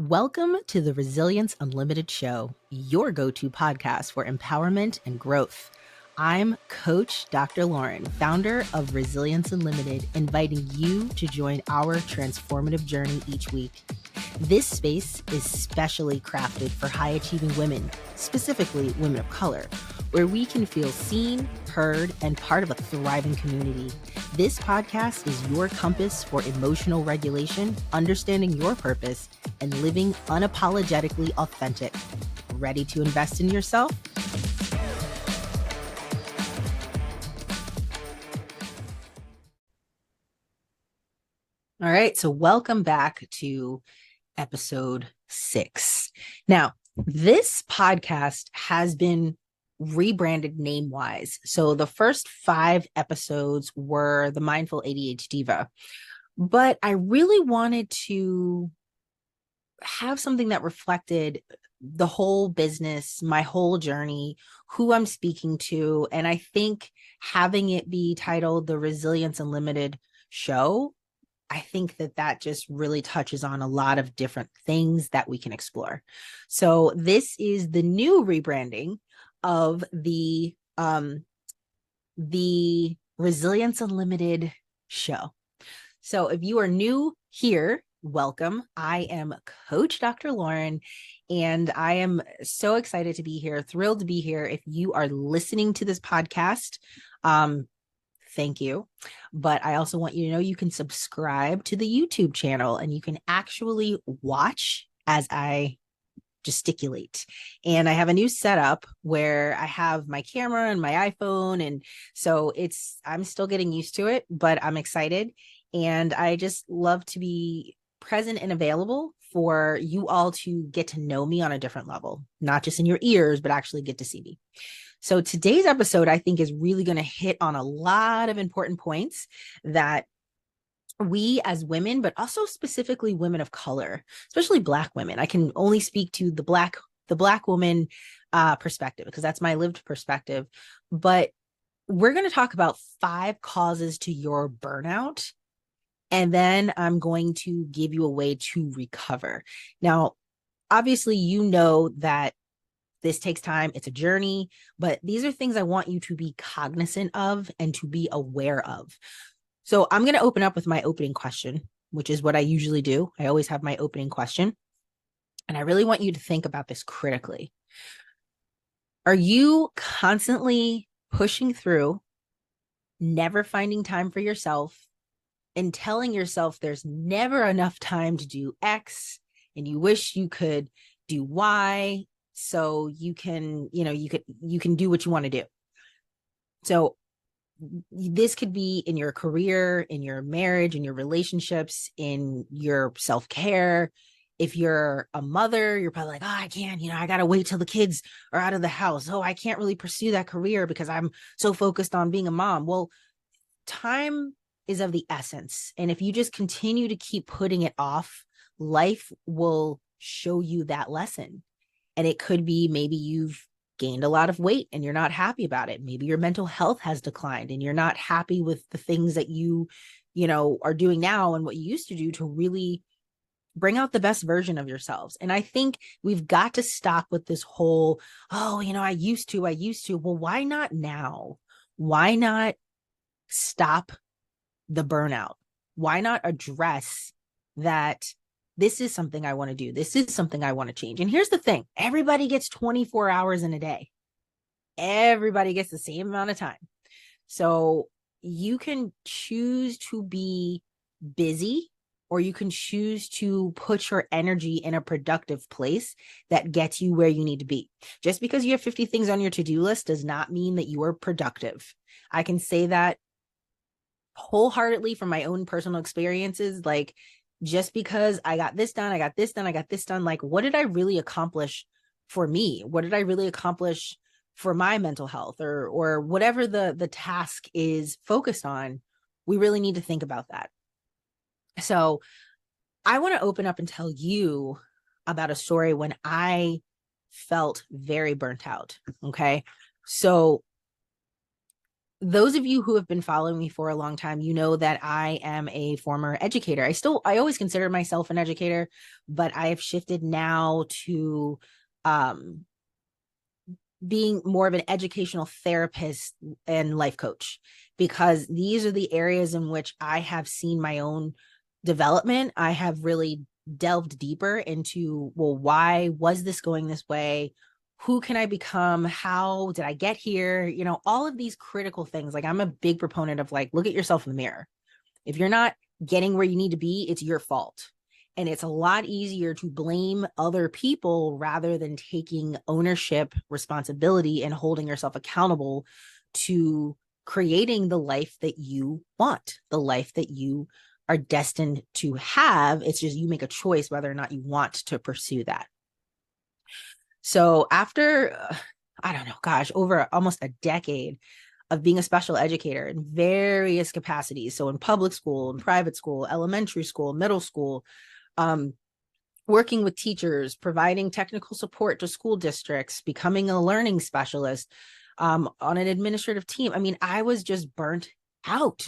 Welcome to the Resilience Unlimited Show, your go-to podcast for empowerment and growth. I'm Coach Dr. Lauren, founder of Resilience Unlimited, inviting you to join our transformative journey each week. This space is specially crafted for high-achieving women, specifically women of color, where we can feel seen, heard, and part of a thriving community. This podcast is your compass for emotional regulation, understanding your purpose, and living unapologetically authentic. Ready to invest in yourself? All right, so welcome back to episode 6. Now, this podcast has been rebranded name-wise. So the first 5 episodes were the Mindful ADHD Diva, but I really wanted to have something that reflected the whole business, my whole journey, who I'm speaking to. And I think having it be titled the Resilience Unlimited Show, I think that just really touches on a lot of different things that we can explore. So this is the new rebranding of the Resilience Unlimited Show. So if you are new here, welcome. I am Coach Dr. Lauren, and I am so excited to be here, thrilled to be here. If you are listening to this podcast, thank you. But I also want you to know you can subscribe to the YouTube channel and you can actually watch as I gesticulate. And I have a new setup where I have my camera and my iPhone. And so I'm still getting used to it, but I'm excited. And I just love to be present and available for you all to get to know me on a different level, not just in your ears, but actually get to see me. So today's episode, I think, is really going to hit on a lot of important points that we as women, but also specifically women of color, especially Black women. I can only speak to the Black woman perspective because that's my lived perspective. But we're going to talk about 5 causes to your burnout. And then I'm going to give you a way to recover. Now, obviously, you know that this takes time. It's a journey, but these are things I want you to be cognizant of and to be aware of. So I'm going to open up with my opening question, which is what I usually do. I always have my opening question. And I really want you to think about this critically. Are you constantly pushing through, never finding time for yourself, and telling yourself there's never enough time to do X, and you wish you could do Y, so you can do what you want to do? So this could be in your career, in your marriage, in your relationships, in your self-care. If you're a mother, you're probably like, oh, I can't, I got to wait till the kids are out of the house. Oh, I can't really pursue that career because I'm so focused on being a mom. Well, time is of the essence. And if you just continue to keep putting it off, life will show you that lesson. And it could be maybe you've gained a lot of weight and you're not happy about it. Maybe your mental health has declined and you're not happy with the things that you are doing now and what you used to do to really bring out the best version of yourselves. And I think we've got to stop with this whole, I used to. Well, why not now? Why not stop the burnout? Why not address that this is something I want to do? This is something I want to change. And here's the thing. Everybody gets 24 hours in a day. Everybody gets the same amount of time. So you can choose to be busy, or you can choose to put your energy in a productive place that gets you where you need to be. Just because you have 50 things on your to-do list does not mean that you are productive. I can say that wholeheartedly from my own personal experiences. Like, just because I got this done, like, what did I really accomplish for me? What did I really accomplish for my mental health, or whatever the task is focused on? We really need to think about that. So I want to open up and tell you about a story when I felt very burnt out. Okay. So those of you who have been following me for a long time, you know that I am a former educator. I always consider myself an educator, but I have shifted now to um, being more of an educational therapist and life coach, because these are the areas in which I have seen my own development. I have really delved deeper into, well, why was this going this way? Who can I become? How did I get here? All of these critical things. Like, I'm a big proponent of, like, look at yourself in the mirror. If you're not getting where you need to be, it's your fault. And it's a lot easier to blame other people rather than taking ownership, responsibility, and holding yourself accountable to creating the life that you want, the life that you are destined to have. It's just you make a choice whether or not you want to pursue that. So after, I don't know, gosh, over almost a decade of being a special educator in various capacities. So in public school, in private school, elementary school, middle school, working with teachers, providing technical support to school districts, becoming a learning specialist, on an administrative team. I mean, I was just burnt out.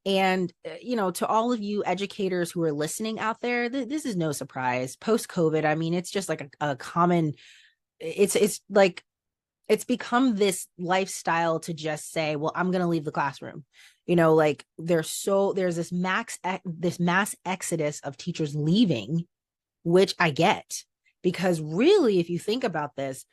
And, to all of you educators who are listening out there, this is no surprise. Post-COVID, I mean, it's just like a common, it's like, it's become this lifestyle to just say, well, I'm going to leave the classroom. Like, there's this mass exodus of teachers leaving, which I get, because really, if you think about this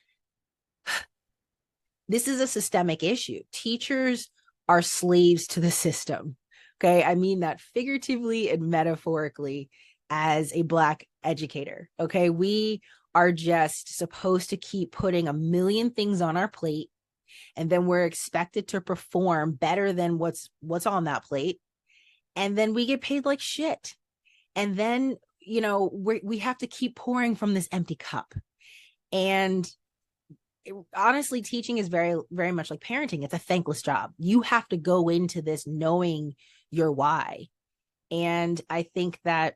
is a systemic issue. Teachers are slaves to the system. Okay. I mean that figuratively and metaphorically as a Black educator. Okay. We are just supposed to keep putting a million things on our plate, and then we're expected to perform better than what's on that plate. And then we get paid like shit. And then, we have to keep pouring from this empty cup. And honestly, teaching is very, very much like parenting. It's a thankless job. You have to go into this knowing your why. And I think that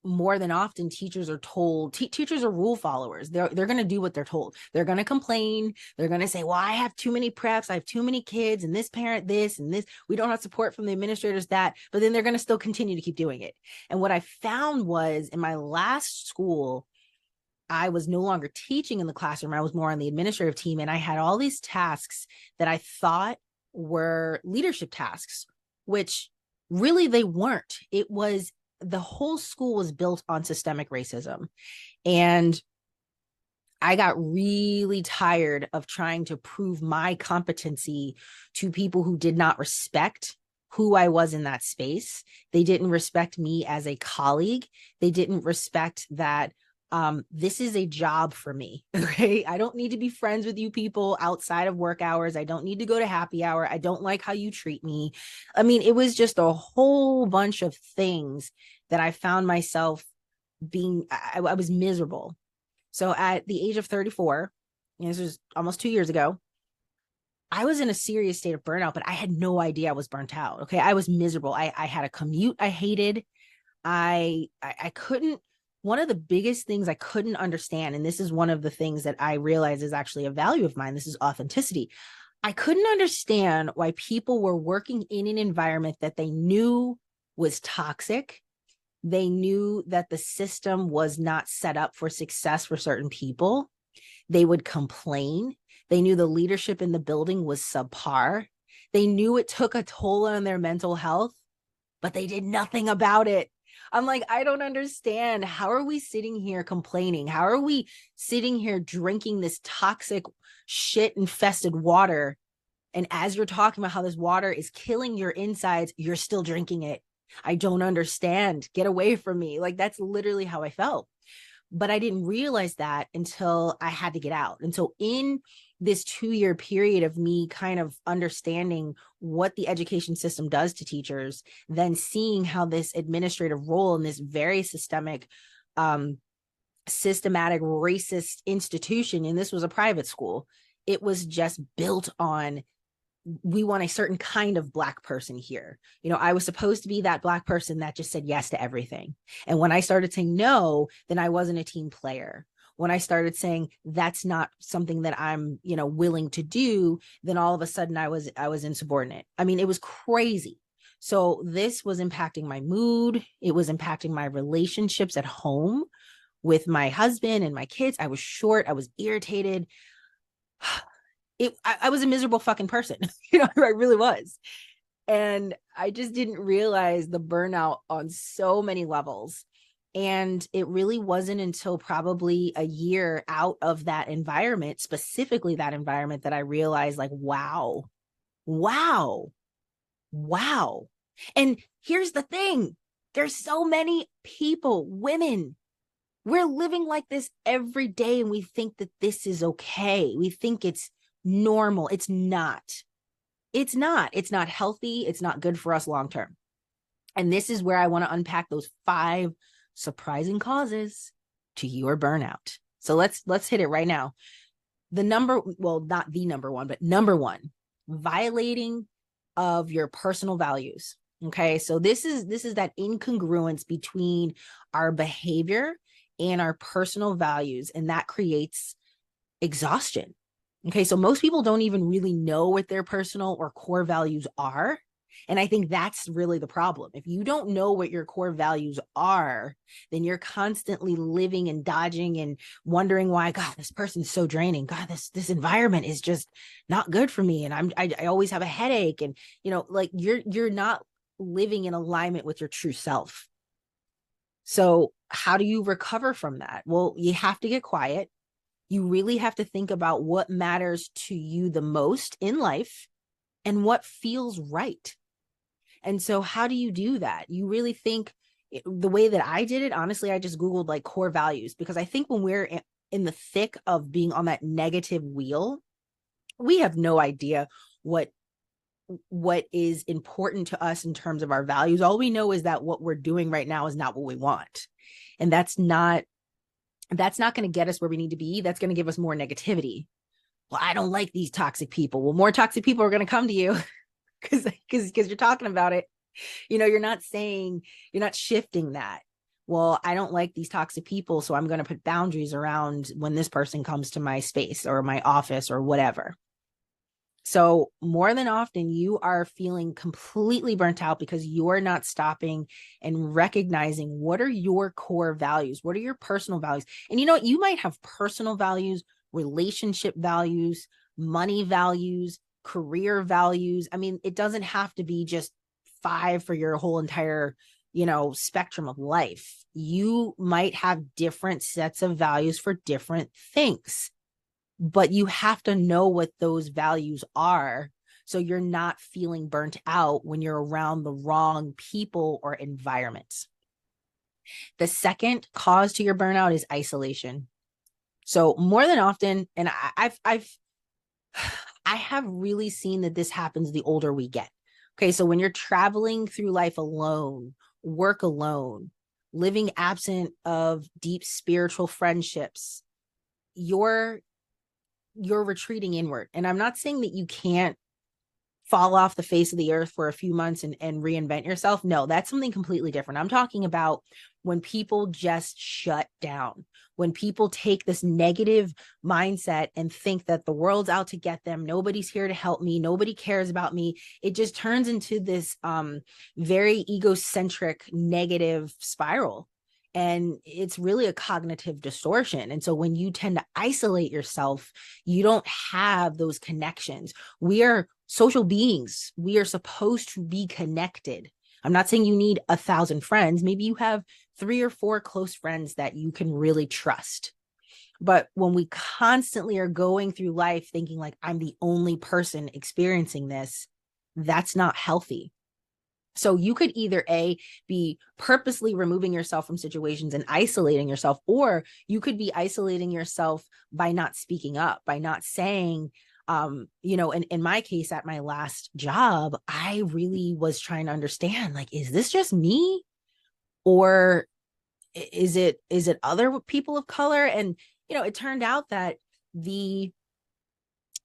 more than often, teachers are told, teachers are rule followers. They're going to do what they're told. They're going to complain. They're going to say, well, I have too many preps. I have too many kids, and this parent, this, and this, we don't have support from the administrators, that, but then they're going to still continue to keep doing it. And what I found was, in my last school, I was no longer teaching in the classroom. I was more on the administrative team. And I had all these tasks that I thought were leadership tasks, which really they weren't. It was, the whole school was built on systemic racism. And I got really tired of trying to prove my competency to people who did not respect who I was in that space. They didn't respect me as a colleague. They didn't respect that this is a job for me. Okay. I don't need to be friends with you people outside of work hours. I don't need to go to happy hour. I don't like how you treat me. I mean, it was just a whole bunch of things that I found myself I was miserable. So at the age of 34, this was almost 2 years ago, I was in a serious state of burnout, but I had no idea I was burnt out. Okay. I was miserable. I had a commute I hated. I couldn't, one of the biggest things I couldn't understand, and this is one of the things that I realize is actually a value of mine, this is authenticity. I couldn't understand why people were working in an environment that they knew was toxic. They knew that the system was not set up for success for certain people. They would complain. They knew the leadership in the building was subpar. They knew it took a toll on their mental health, but they did nothing about it. I'm like, I don't understand. How are we sitting here complaining? How are we sitting here drinking this toxic shit infested water? And as you're talking about how this water is killing your insides, you're still drinking it. I don't understand. Get away from me. Like, that's literally how I felt. But I didn't realize that until I had to get out. And so in this 2-year period of me kind of understanding what the education system does to teachers, then seeing how this administrative role in this very systemic, systematic racist institution, and this was a private school, it was just built on, we want a certain kind of Black person here. I was supposed to be that Black person that just said yes to everything. And when I started saying no, then I wasn't a team player. when I started saying that's not something that I'm, willing to do, then all of a sudden I was insubordinate. I mean, it was crazy. So this was impacting my mood. It was impacting my relationships at home with my husband and my kids. I was short. I was irritated. I was a miserable fucking person. I really was. And I just didn't realize the burnout on so many levels. And it really wasn't until probably a year out of that environment, specifically that environment, that I realized, like, wow. And here's the thing. There's so many people, women, we're living like this every day, and we think that this is okay. We think it's normal. It's not. It's not. It's not healthy. It's not good for us long term. And this is where I want to unpack those 5 surprising causes to your burnout. So let's hit it right now. Not the number one, but number one, violating of your personal values. Okay. So this is that incongruence between our behavior and our personal values, and that creates exhaustion. Okay. So most people don't even really know what their personal or core values are. And I think that's really the problem. If you don't know what your core values are, then you're constantly living and dodging and wondering why, God, this person's so draining. God, this environment is just not good for me. And I always have a headache. And, like you're not living in alignment with your true self. So how do you recover from that? Well, you have to get quiet. You really have to think about what matters to you the most in life and what feels right. And so how do you do that? You really think the way that I did it, honestly, I just Googled like core values, because I think when we're in the thick of being on that negative wheel, we have no idea what is important to us in terms of our values. All we know is that what we're doing right now is not what we want. And that's not going to get us where we need to be. That's going to give us more negativity. Well, I don't like these toxic people. Well, more toxic people are going to come to you because you're talking about it. You're not shifting that. Well, I don't like these toxic people, so I'm going to put boundaries around when this person comes to my space or my office or whatever. So more than often, you are feeling completely burnt out because you're not stopping and recognizing what are your core values? What are your personal values? And you know what? You might have personal values, relationship values, money values, career values. I mean, it doesn't have to be just 5 for your whole entire, spectrum of life. You might have different sets of values for different things. But you have to know what those values are so you're not feeling burnt out when you're around the wrong people or environments. The second cause to your burnout is isolation. So more than often, and I have really seen that this happens the older we get. Okay, so when you're traveling through life alone, work alone, living absent of deep spiritual friendships, you're retreating inward. And I'm not saying that you can't fall off the face of the earth for a few months and reinvent yourself. No, that's something completely different. I'm talking about when people just shut down, when people take this negative mindset and think that the world's out to get them. Nobody's here to help me. Nobody cares about me. It just turns into this very egocentric, negative spiral. And it's really a cognitive distortion. And so when you tend to isolate yourself, you don't have those connections. We are social beings. We are supposed to be connected. I'm not saying you need 1,000 friends. Maybe you have 3 or 4 close friends that you can really trust. But when we constantly are going through life thinking like I'm the only person experiencing this, that's not healthy. So you could either be purposely removing yourself from situations and isolating yourself, or you could be isolating yourself by not speaking up, by not saying, in my case, at my last job, I really was trying to understand, like, is this just me? Or is it other people of color? And, it turned out that the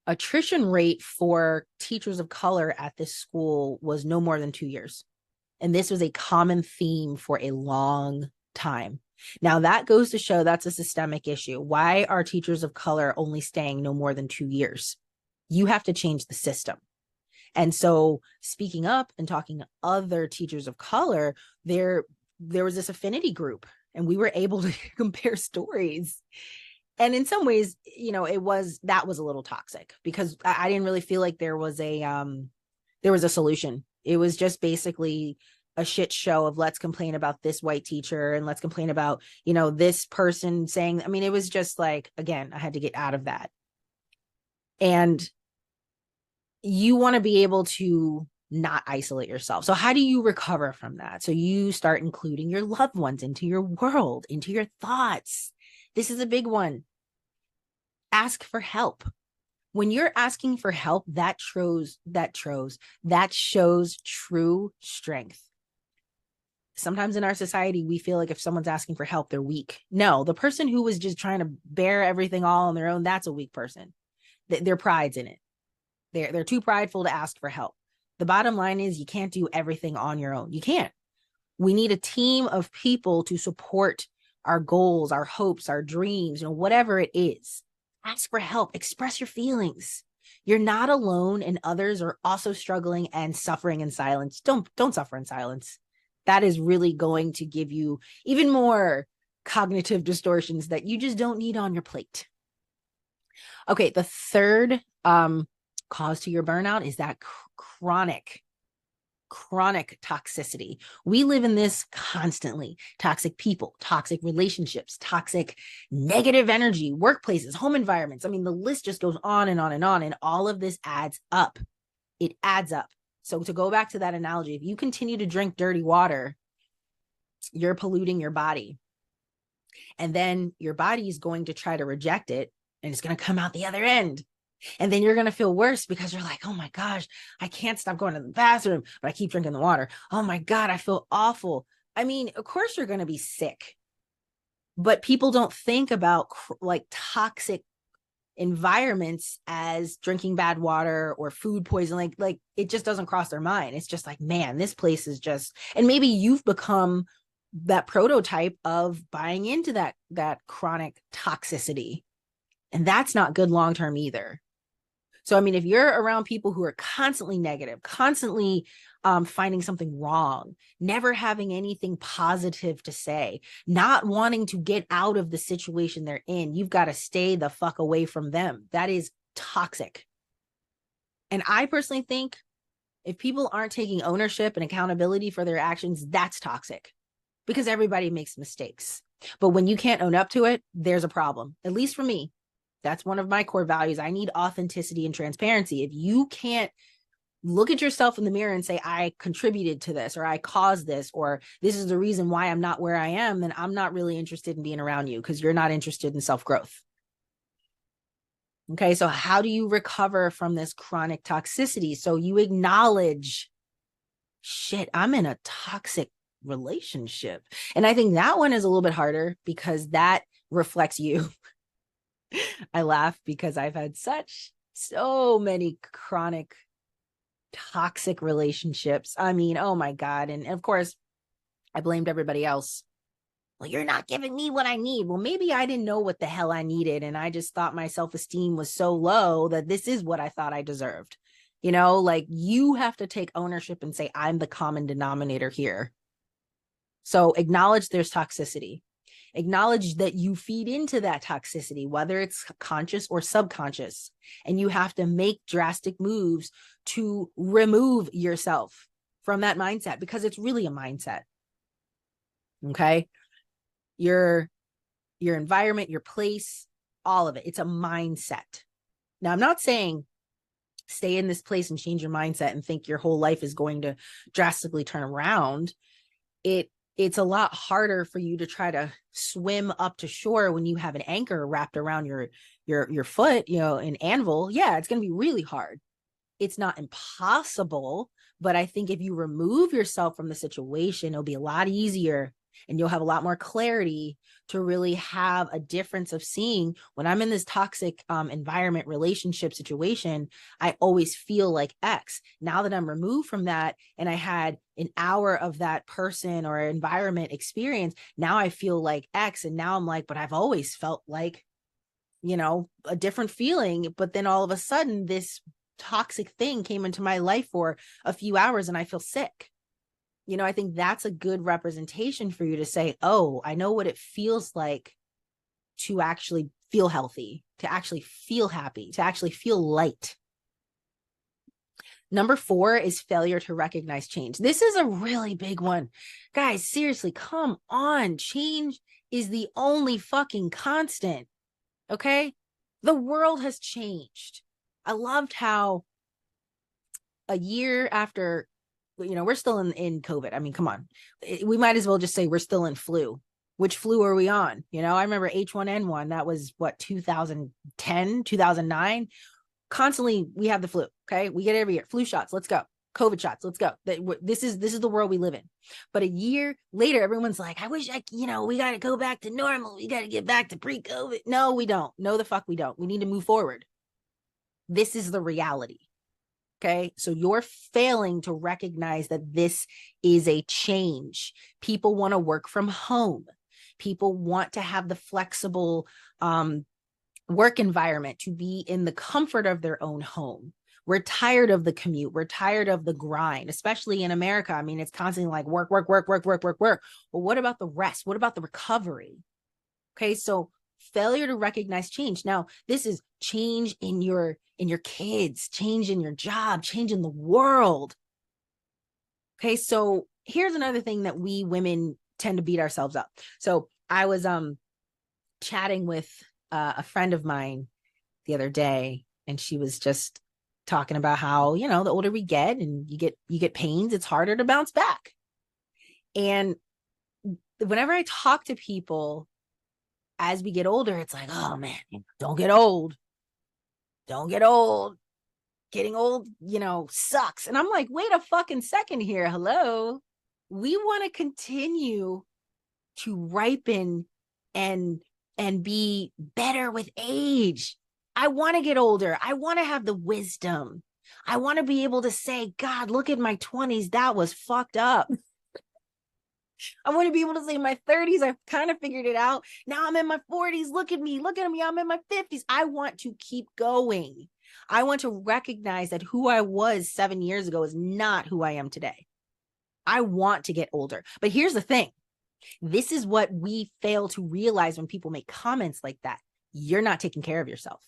attrition rate for teachers of color at this school was no more than 2 years. And this was a common theme for a long time. Now that goes to show that's a systemic issue. Why are teachers of color only staying no more than 2 years? You have to change the system. And so speaking up and talking to other teachers of color, there was this affinity group, and we were able to compare stories. And in some ways, that was a little toxic, because I didn't really feel like there was a solution. It was just basically a shit show of, let's complain about this white teacher and let's complain about, this person saying, it was just like, again, I had to get out of that. And you want to be able to not isolate yourself. So how do you recover from that? So you start including your loved ones into your world, into your thoughts. This is a big one. Ask for help. When you're asking for help, that shows true strength. Sometimes in our society, we feel like if someone's asking for help, they're weak. No, the person who was just trying to bear everything all on their own, that's a weak person. Their pride's in it. They're too prideful to ask for help. The bottom line is, you can't do everything on your own. You can't. We need a team of people to support our goals, our hopes, our dreams, whatever it is. Ask for help. Express your feelings. You're not alone, and others are also struggling and suffering in silence. Don't suffer in silence. That is really going to give you even more cognitive distortions that you just don't need on your plate. Okay, the third cause to your burnout is that chronic toxicity. We live in this constantly. Toxic people, toxic relationships, toxic negative energy, workplaces, home environments. The list just goes on and on and on. And all of this adds up. It adds up. So to go back to that analogy, if you continue to drink dirty water, you're polluting your body. And then your body is going to try to reject it, and it's going to come out the other end. And then you're going to feel worse, because you're like, oh my gosh, I can't stop going to the bathroom, but I keep drinking the water. Oh my God, I feel awful. Of course you're going to be sick. But people don't think about like toxic environments as drinking bad water or food poisoning. Like it just doesn't cross their mind. It's just like, man, this place is just, and maybe you've become that prototype of buying into that chronic toxicity. And that's not good long-term either. So, if you're around people who are constantly negative, constantly finding something wrong, never having anything positive to say, not wanting to get out of the situation they're in, you've got to stay the fuck away from them. That is toxic. And I personally think if people aren't taking ownership and accountability for their actions, that's toxic, because everybody makes mistakes. But when you can't own up to it, there's a problem, at least for me. That's one of my core values. I need authenticity and transparency. If you can't look at yourself in the mirror and say, I contributed to this, or I caused this, or this is the reason why I'm not where I am, then I'm not really interested in being around you, because you're not interested in self-growth. Okay, so how do you recover from this chronic toxicity? So you acknowledge, shit, I'm in a toxic relationship. And I think that one is a little bit harder, because that reflects you. I laugh because I've had so many chronic toxic relationships. Oh my God. And of course, I blamed everybody else. Well, you're not giving me what I need. Well, maybe I didn't know what the hell I needed. And I just thought my self-esteem was so low that this is what I thought I deserved. Like you have to take ownership and say, I'm the common denominator here. So acknowledge there's toxicity. Acknowledge that you feed into that toxicity, whether it's conscious or subconscious, and you have to make drastic moves to remove yourself from that mindset, because it's really a mindset. Okay. Your environment, your place, all of it. It's a mindset. Now, I'm not saying stay in this place and change your mindset and think your whole life is going to drastically turn around. It's a lot harder for you to try to swim up to shore when you have an anchor wrapped around your foot, an anvil. Yeah, it's going to be really hard. It's not impossible, but I think if you remove yourself from the situation, it'll be a lot easier and you'll have a lot more clarity to really have a difference of seeing when I'm in this toxic environment, relationship situation, I always feel like X. Now that I'm removed from that and I had an hour of that person or environment experience, now I feel like X. And now I'm like, but I've always felt like, a different feeling. But then all of a sudden, this toxic thing came into my life for a few hours and I feel sick. I think that's a good representation for you to say, oh, I know what it feels like to actually feel healthy, to actually feel happy, to actually feel light. Number 4 is failure to recognize change. This is a really big one. Guys, seriously, come on. Change is the only fucking constant. Okay? The world has changed. I loved how a year after, we're still in COVID. I mean, come on. We might as well just say we're still in flu. Which flu are we on? I remember H1N1. That was what, 2010, 2009. Constantly, we have the flu. Okay. We get it every year. Flu shots. Let's go. COVID shots. Let's go. This is the world we live in. But a year later, everyone's like, I wish we got to go back to normal. We got to get back to pre-COVID. No, we don't. No, the fuck we don't. We need to move forward. This is the reality. Okay. So you're failing to recognize that this is a change. People want to work from home. People want to have the flexible work environment, to be in the comfort of their own home. We're tired of the commute. We're tired of the grind, especially in America. I mean, it's constantly like work, work, work, work, work, work, work. Well, what about the rest? What about the recovery? Okay. So failure to recognize change. Now, this is change in your kids, change in your job, change in the world. Okay. So here's another thing that we women tend to beat ourselves up. So I was chatting with a friend of mine the other day, and she was just talking about how, the older we get and you get pains, it's harder to bounce back. And whenever I talk to people as we get older, it's like, oh man, don't get old. Don't get old. Getting old, sucks. And I'm like, wait a fucking second here. Hello. We want to continue to ripen and be better with age. I want to get older. I want to have the wisdom. I want to be able to say, God, look at my 20s. That was fucked up. I want to be able to say in my 30s, I've kind of figured it out. Now I'm in my 40s. Look at me. I'm in my 50s. I want to keep going. I want to recognize that who I was 7 years ago is not who I am today. I want to get older. But here's the thing. This is what we fail to realize when people make comments like that. You're not taking care of yourself.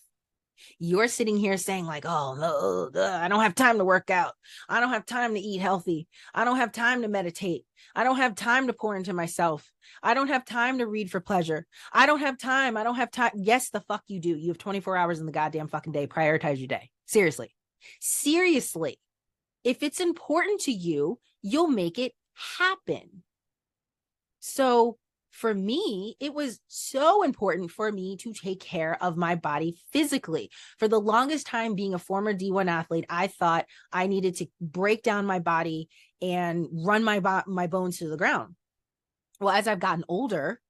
You're sitting here saying like, oh, no, I don't have time to work out. I don't have time to eat healthy. I don't have time to meditate. I don't have time to pour into myself. I don't have time to read for pleasure. I don't have time. Yes, the fuck you do. You have 24 hours in the goddamn fucking day. Prioritize your day. Seriously. If it's important to you, you'll make it happen. So for me, it was so important for me to take care of my body physically. For the longest time, being a former D1 athlete, I thought I needed to break down my body and run my bones to the ground. Well, as I've gotten older,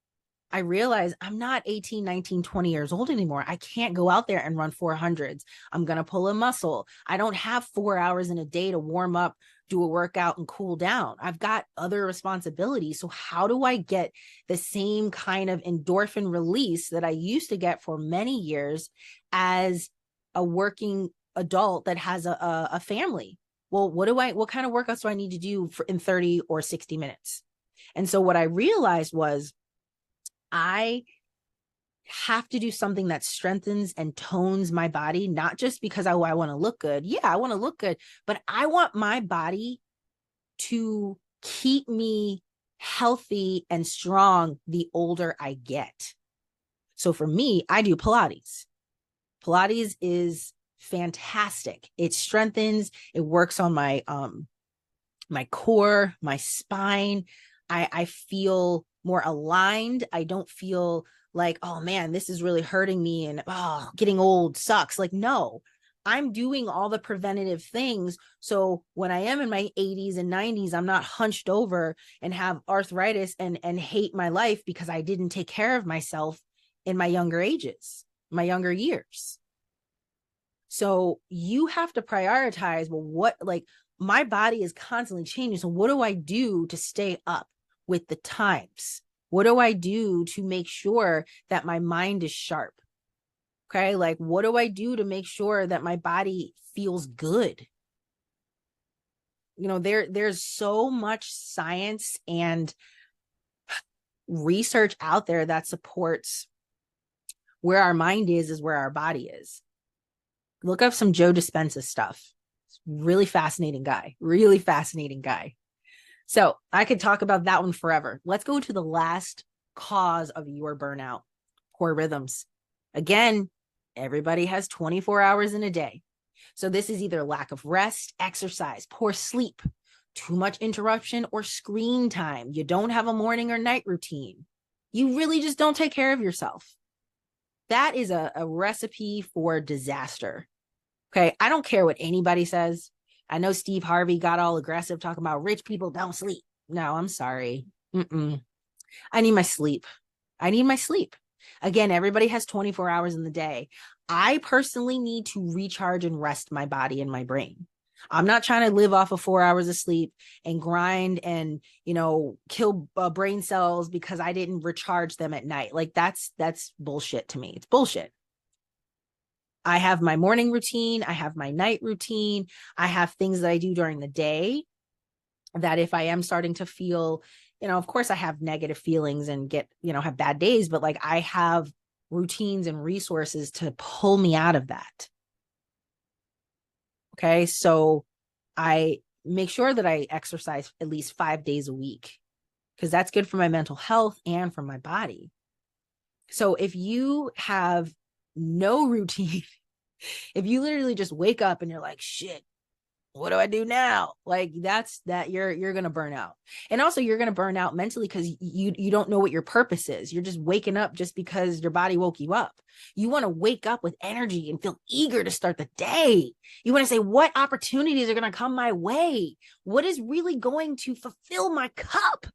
I realized I'm not 18, 19, 20 years old anymore. I can't go out there and run 400s. I'm going to pull a muscle. I don't have 4 hours in a day to warm up, do a workout, and cool down. I've got other responsibilities. So how do I get the same kind of endorphin release that I used to get for many years as a working adult that has a family? Well, what kind of workouts do I need to do in 30 or 60 minutes? And so what I realized was I have to do something that strengthens and tones my body, not just because I want to look good. Yeah, I want to look good, but I want my body to keep me healthy and strong the older I get. So for me, I do Pilates. Pilates is fantastic. It strengthens, it works on my my core, my spine. I feel more aligned. I don't feel like, oh man, this is really hurting me and getting old sucks. Like, no, I'm doing all the preventative things. So when I am in my 80s and 90s, I'm not hunched over and have arthritis and hate my life because I didn't take care of myself in my younger ages, my younger years. So you have to prioritize, well, what, like, my body is constantly changing. So what do I do to stay up with the times? What do I do to make sure that my mind is sharp? Okay. Like, what do I do to make sure that my body feels good? You know, there's so much science and research out there that supports where our mind is where our body is. Look up some Joe Dispenza stuff. Really fascinating guy, really fascinating guy. So I could talk about that one forever. Let's go to the last cause of your burnout, poor rhythms. Again, everybody has 24 hours in a day. So this is either lack of rest, exercise, poor sleep, too much interruption, or screen time. You don't have a morning or night routine. You really just don't take care of yourself. That is a recipe for disaster. Okay, I don't care what anybody says. I know Steve Harvey got all aggressive talking about rich people don't sleep. No, I'm sorry. I need my sleep. I need my sleep. Again, everybody has 24 hours in the day. I personally need to recharge and rest my body and my brain. I'm not trying to live off of 4 hours of sleep and grind and, kill brain cells because I didn't recharge them at night. Like that's bullshit to me. It's bullshit. I have my morning routine. I have my night routine. I have things that I do during the day that if I am starting to feel, of course I have negative feelings and have bad days, but like I have routines and resources to pull me out of that. Okay. So I make sure that I exercise at least 5 days a week because that's good for my mental health and for my body. So if you have no routine, if you literally just wake up and you're like, shit, what do I do now? Like you're going to burn out. And also you're going to burn out mentally because you don't know what your purpose is. You're just waking up just because your body woke you up. You want to wake up with energy and feel eager to start the day. You want to say, what opportunities are going to come my way? What is really going to fulfill my cup?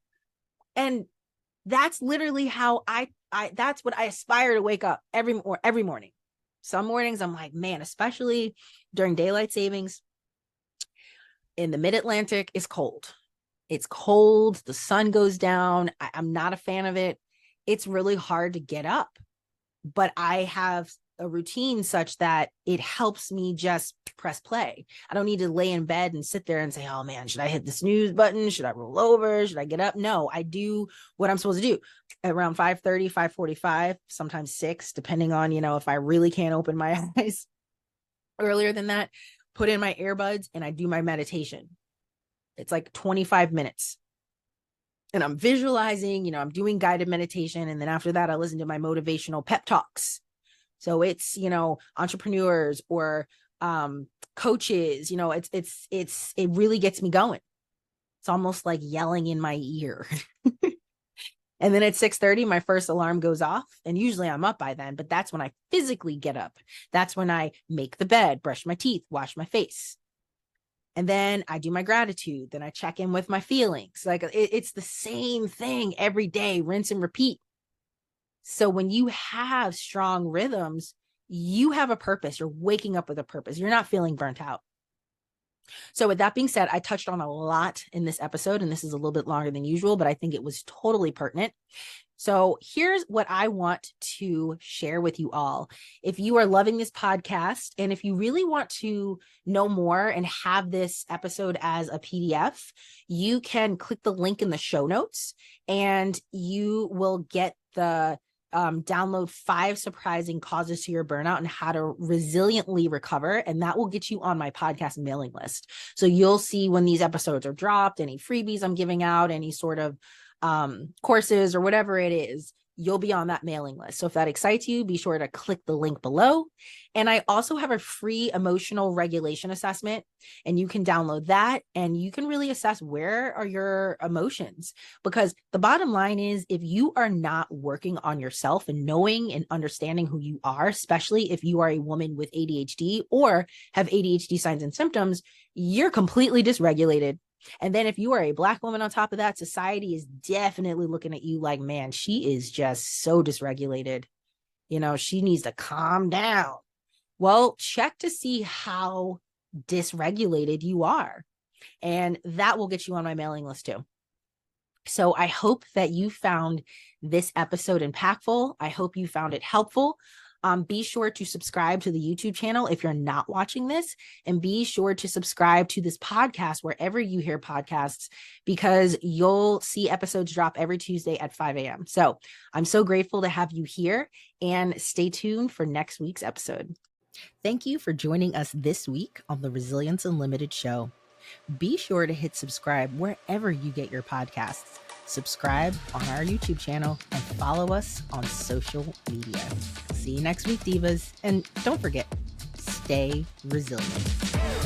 And that's literally how that's what I aspire to wake up every morning. Some mornings I'm like, man, especially during daylight savings in the mid-Atlantic, it's cold. It's cold. The sun goes down. I'm not a fan of it. It's really hard to get up, but I have a routine such that it helps me just press play. I don't need to lay in bed and sit there and say, oh man, should I hit the snooze button? Should I roll over? Should I get up? No, I do what I'm supposed to do around 5:30, 5:45, sometimes 6, depending on, if I really can't open my eyes earlier than that, put in my earbuds and I do my meditation. It's like 25 minutes. And I'm visualizing, I'm doing guided meditation. And then after that, I listen to my motivational pep talks. So it's, entrepreneurs or coaches, it really gets me going. It's almost like yelling in my ear. And then at 6:30, my first alarm goes off. And usually I'm up by then, but that's when I physically get up. That's when I make the bed, brush my teeth, wash my face. And then I do my gratitude. Then I check in with my feelings. Like it's the same thing every day, rinse and repeat. So when you have strong rhythms, you have a purpose. You're waking up with a purpose. You're not feeling burnt out. So with that being said, I touched on a lot in this episode, and this is a little bit longer than usual, but I think it was totally pertinent. So here's what I want to share with you all. If you are loving this podcast, and if you really want to know more and have this episode as a PDF, you can click the link in the show notes and you will get the download 5 surprising causes to your burnout and how to resiliently recover. And that will get you on my podcast mailing list. So you'll see when these episodes are dropped, any freebies I'm giving out, any sort of courses or whatever it is, you'll be on that mailing list. So if that excites you, be sure to click the link below. And I also have a free emotional regulation assessment, and you can download that and you can really assess where are your emotions. Because the bottom line is, if you are not working on yourself and knowing and understanding who you are, especially if you are a woman with ADHD or have ADHD signs and symptoms, you're completely dysregulated. And then if you are a Black woman on top of that, society is definitely looking at you like, man, she is just so dysregulated. She needs to calm down. Well, check to see how dysregulated you are. And that will get you on my mailing list too. So I hope that you found this episode impactful. I hope you found it helpful. Be sure to subscribe to the YouTube channel if you're not watching this, and be sure to subscribe to this podcast wherever you hear podcasts, because you'll see episodes drop every Tuesday at 5 a.m. So I'm so grateful to have you here, and stay tuned for next week's episode. Thank you for joining us this week on the Resilience Unlimited show. Be sure to hit subscribe wherever you get your podcasts. Subscribe on our YouTube channel and follow us on social media. See you next week, divas. And don't forget, stay resilient.